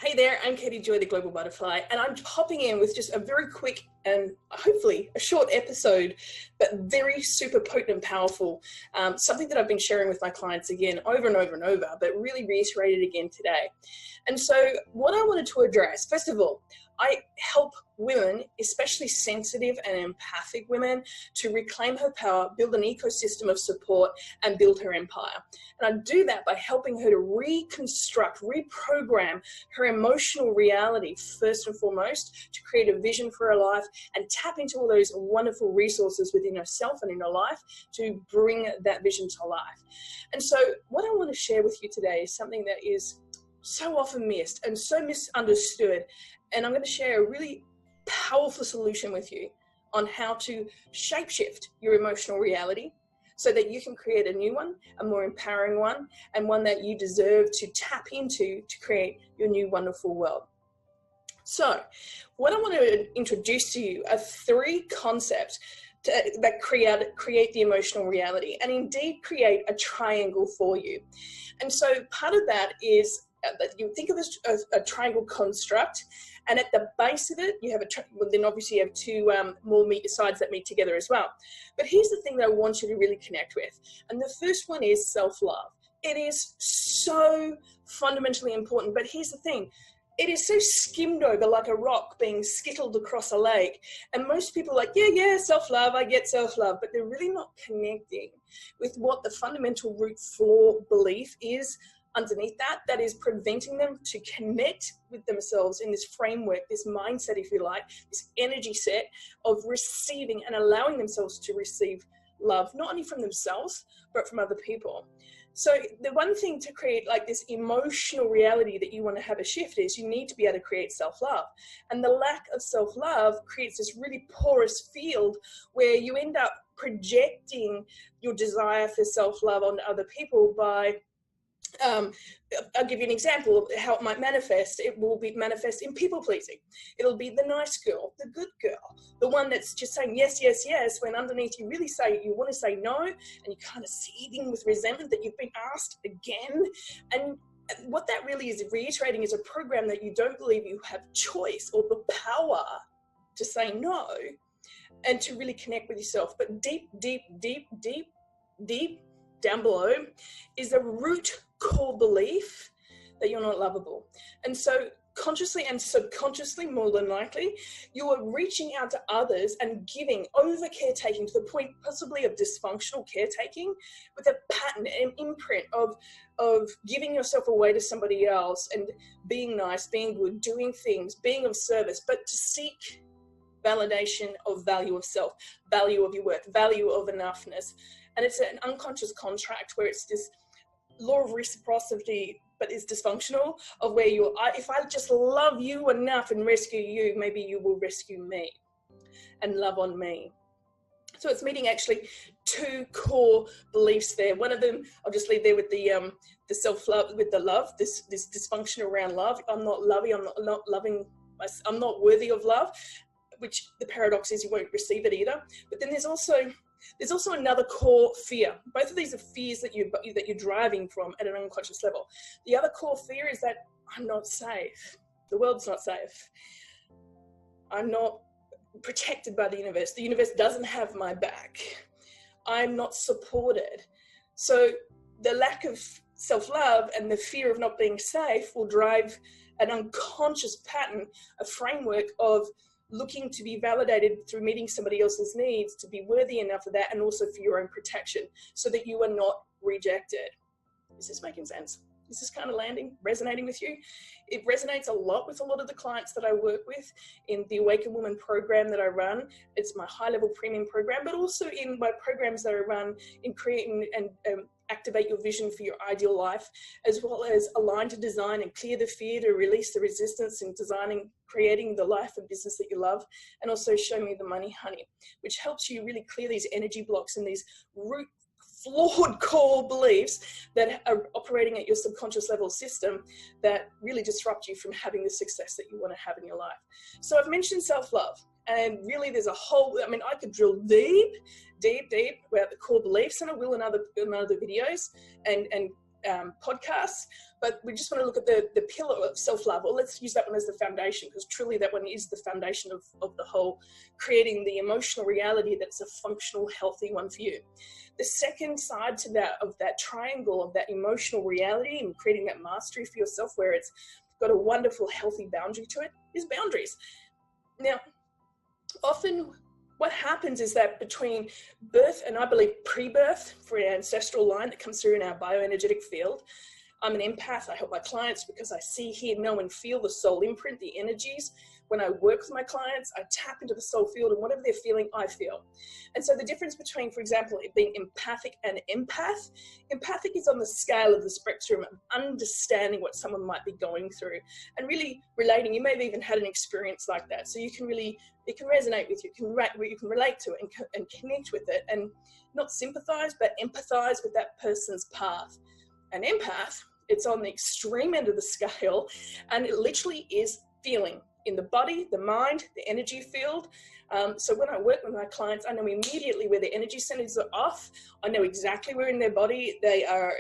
Hey there, I'm Katie Joy, the Global Butterfly, and I'm hopping in with just a very quick and hopefully a short episode, but very super potent and powerful. Something that I've been sharing with my clients again over and over and over, but really reiterated again today. And so what I wanted to address, first of all, I help women, especially sensitive and empathic women, to reclaim her power, build an ecosystem of support, and build her empire. And I do that by helping her to reconstruct, reprogram her emotional reality, first and foremost, to create a vision for her life and tap into all those wonderful resources within herself and in her life to bring that vision to life. And so what I want to share with you today is something that is so often missed and so misunderstood. And I'm going to share a really powerful solution with you on how to shapeshift your emotional reality so that you can create a new one, a more empowering one, and one that you deserve to tap into to create your new wonderful world. So what I want to introduce to you are 3 concepts that create the emotional reality and indeed create a triangle for you. And so part of that is you think of a triangle construct, and at the base of it, you have then obviously you have 2 more sides that meet together as well. But here's the thing that I want you to really connect with. And the first one is self-love. It is so fundamentally important, but here's the thing. It is so skimmed over like a rock being skittled across a lake. And most people are like, yeah, self-love, I get self-love, but they're really not connecting with what the fundamental root floor belief is underneath that is preventing them to connect with themselves in this framework, this mindset, if you like, this energy set of receiving and allowing themselves to receive love, not only from themselves, but from other people. So the one thing to create like this emotional reality that you want to have a shift is you need to be able to create self-love. And the lack of self-love creates this really porous field where you end up projecting your desire for self-love onto other people by I'll give you an example of how it might manifest. It will be manifest in people pleasing. It'll be the nice girl, the good girl, the one that's just saying yes, yes, yes, when underneath you really say you want to say no, and you're kind of seething with resentment that you've been asked again. And what that really is reiterating is a program that you don't believe you have choice or the power to say no and to really connect with yourself. But deep down below is a root core belief that you're not lovable. And so consciously and subconsciously, more than likely, you are reaching out to others and giving over caretaking to the point possibly of dysfunctional caretaking with a pattern and imprint of giving yourself away to somebody else and being nice, being good, doing things, being of service, but to seek validation of value of self, value of your work, value of enoughness. And it's an unconscious contract where it's this law of reciprocity, but it's dysfunctional, of where if I just love you enough and rescue you, maybe you will rescue me and love on me. So it's meeting actually 2 core beliefs there. One of them, I'll just leave there with the self-love, with the love, this dysfunction around love. I'm not loving, I'm not loving, I'm not worthy of love, which the paradox is you won't receive it either. But then there's also another core fear. Both of these are fears that you're driving from at an unconscious level. The other core fear is that I'm not safe. The world's not safe. I'm not protected by the universe. The universe doesn't have my back. I'm not supported. So the lack of self-love and the fear of not being safe will drive an unconscious pattern, a framework of looking to be validated through meeting somebody else's needs, to be worthy enough of that, and also for your own protection so that you are not rejected. Is this making sense? Is this kind of resonating with you? It resonates a lot with a lot of the clients that I work with in the Awaken Woman program that I run. It's my high-level premium program, but also in my programs that I run in creating and activate your vision for your ideal life, as well as align to design and clear the fear to release the resistance in creating the life and business that you love, and also Show Me the Money, Honey, which helps you really clear these energy blocks and these root flawed core beliefs that are operating at your subconscious level system that really disrupt you from having the success that you want to have in your life. So I've mentioned self-love, and really there's a whole, I mean, I could drill deep about the core beliefs, and I will in other videos and podcasts. But we just want to look at the pillar of self-love, or let's use that one as the foundation, because truly that one is the foundation of the whole, creating the emotional reality that's a functional, healthy one for you. The second side to that, of that triangle of that emotional reality and creating that mastery for yourself, where it's got a wonderful, healthy boundary to it, is boundaries. Now, often what happens is that between birth and, I believe, pre-birth, for an ancestral line that comes through in our bioenergetic field, I'm an empath. I help my clients because I see, hear, know, and feel the soul imprint, the energies. When I work with my clients, I tap into the soul field, and whatever they're feeling, I feel. And so the difference between, for example, it being empathic and empath, empathic is on the scale of the spectrum of understanding what someone might be going through and really relating. You may have even had an experience like that. So you can really, it can resonate with you, you can relate to it and connect with it, and not sympathize, but empathize with that person's path. An empath, it's on the extreme end of the scale, and it literally is feeling in the body, the mind, the energy field. So when I work with my clients, I know immediately where their energy centers are off. I know exactly where in their body they are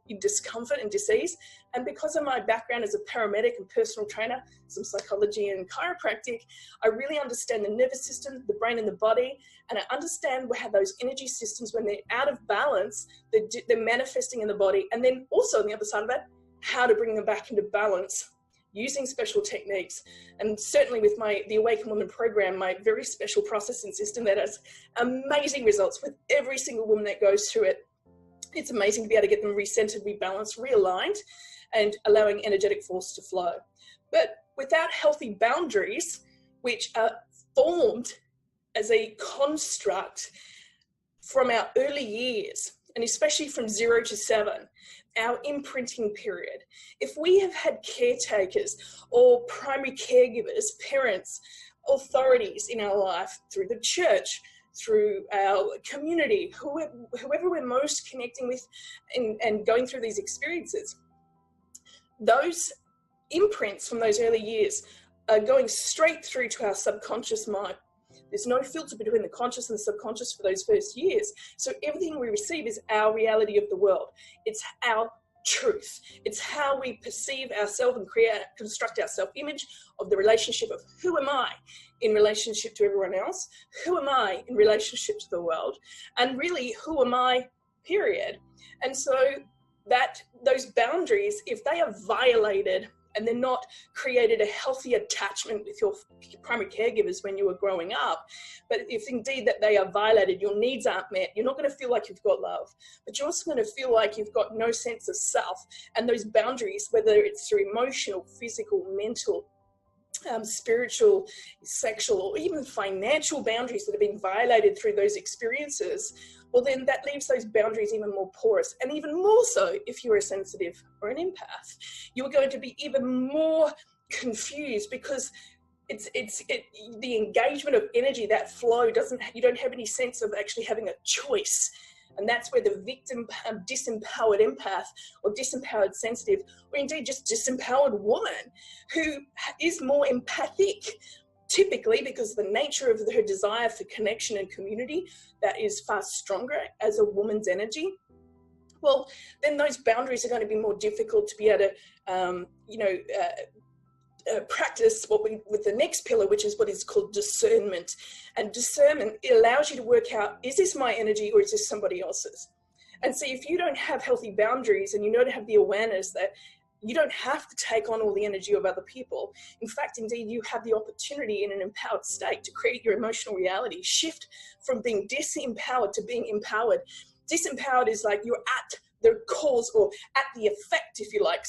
in discomfort and disease. And because of my background as a paramedic and personal trainer, some psychology and chiropractic, I really understand the nervous system, the brain and the body, and I understand how those energy systems, when they're out of balance, they're manifesting in the body. And then also on the other side of that, how to bring them back into balance using special techniques. And certainly with the Awaken Woman program, my very special processing system that has amazing results with every single woman that goes through it. It's amazing to be able to get them recentered, rebalanced, realigned, and allowing energetic force to flow. But without healthy boundaries, which are formed as a construct from our early years, and especially from 0 to 7, our imprinting period. If we have had caretakers or primary caregivers, parents, authorities in our life through the church, through our community, whoever we're most connecting with and going through these experiences, those imprints from those early years are going straight through to our subconscious mind. There's no filter between the conscious and the subconscious for those first years. So everything we receive is our reality of the world. It's our truth. It's how we perceive ourselves and construct our self-image of the relationship of who am I in relationship to everyone else? Who am I in relationship to the world? And really, who am I, period. And so those boundaries, if they are violated and they're not created a healthy attachment with your primary caregivers when you were growing up, but if indeed that they are violated, your needs aren't met, you're not going to feel like you've got love, but you're also going to feel like you've got no sense of self. And those boundaries, whether it's through emotional, physical, mental, spiritual, sexual, or even financial boundaries that have been violated through those experiences, well, then that leaves those boundaries even more porous. And even more so if you're a sensitive or an empath. You're going to be even more confused because the engagement of energy, that flow, you don't have any sense of actually having a choice. And that's where the victim, disempowered empath or disempowered sensitive, or indeed just disempowered woman who is more empathic, typically because of the nature of her desire for connection and community that is far stronger as a woman's energy, well, then those boundaries are going to be more difficult to be able to, practice with the next pillar, which is what is called discernment. And discernment, it allows you to work out, is this my energy or is this somebody else's? And so if you don't have healthy boundaries and you don't have the awareness that you don't have to take on all the energy of other people. In fact, indeed, you have the opportunity in an empowered state to create your emotional reality, shift from being disempowered to being empowered. Disempowered is like you're at the cause or at the effect, if you like,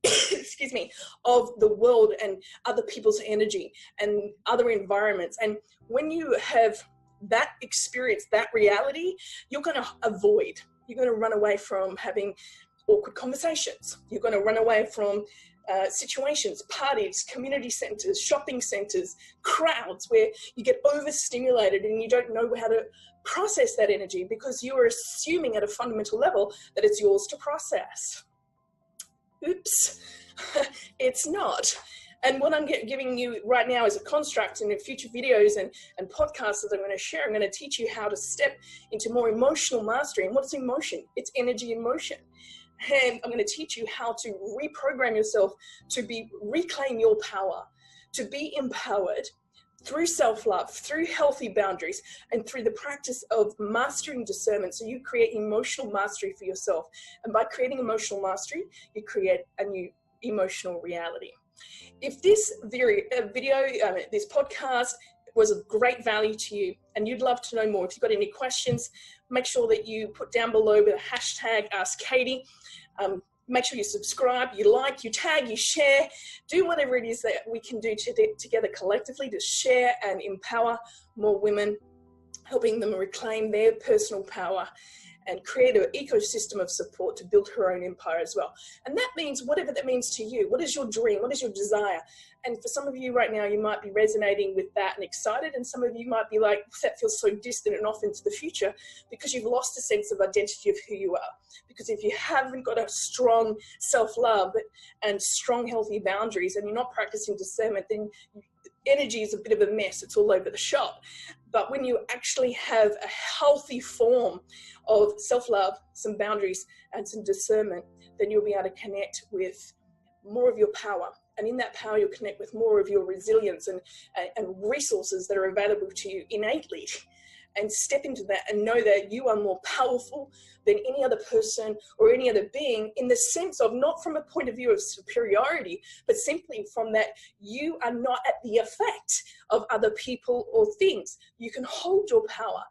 excuse me, of the world and other people's energy and other environments. And when you have that experience, that reality, you're going to avoid, you're going to run away from having awkward conversations. You're going to run away from situations, parties, community centers, shopping centers, crowds where you get overstimulated and you don't know how to process that energy because you are assuming at a fundamental level that it's yours to process. Oops, it's not. And what I'm giving you right now is a construct, and in future videos and podcasts that I'm going to share, I'm going to teach you how to step into more emotional mastery. And what's emotion? It's energy in motion. And I'm going to teach you how to reprogram yourself to reclaim your power, to be empowered through self-love, through healthy boundaries, and through the practice of mastering discernment. So you create emotional mastery for yourself. And by creating emotional mastery, you create a new emotional reality. If this this podcast was of great value to you and you'd love to know more, if you've got any questions, make sure that you put down below with a hashtag AskKatie. Make sure you subscribe, you like, you tag, you share, do whatever it is that we can do together collectively to share and empower more women, helping them reclaim their personal power and create an ecosystem of support to build her own empire as well. And that means whatever that means to you. What is your dream? What is your desire? And for some of you right now, you might be resonating with that and excited. And some of you might be like, that feels so distant and off into the future, because you've lost a sense of identity of who you are. Because if you haven't got a strong self-love and strong, healthy boundaries, and you're not practicing discernment, then energy is a bit of a mess. It's all over the shop. But when you actually have a healthy form of self-love, some boundaries, and some discernment, then you'll be able to connect with more of your power. And in that power, you'll connect with more of your resilience and resources that are available to you innately. And step into that and know that you are more powerful than any other person or any other being, in the sense of not from a point of view of superiority, but simply from that you are not at the effect of other people or things. You can hold your power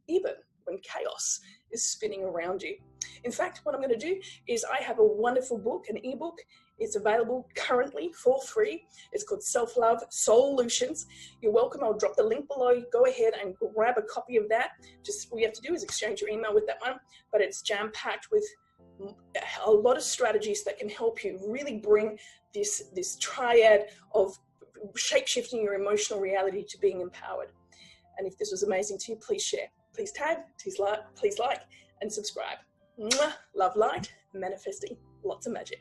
even when chaos is spinning around you. In fact, what I'm going to do is I have a wonderful book, an ebook. It's available currently for free. It's called Self-Love Solutions. You're welcome. I'll drop the link below. Go ahead and grab a copy of that. Just all you have to do is exchange your email with that one. But it's jam-packed with a lot of strategies that can help you really bring this triad of shape-shifting your emotional reality to being empowered. And if this was amazing to you, please share, please tag, please like, and subscribe. Mwah. Love, light, manifesting lots of magic.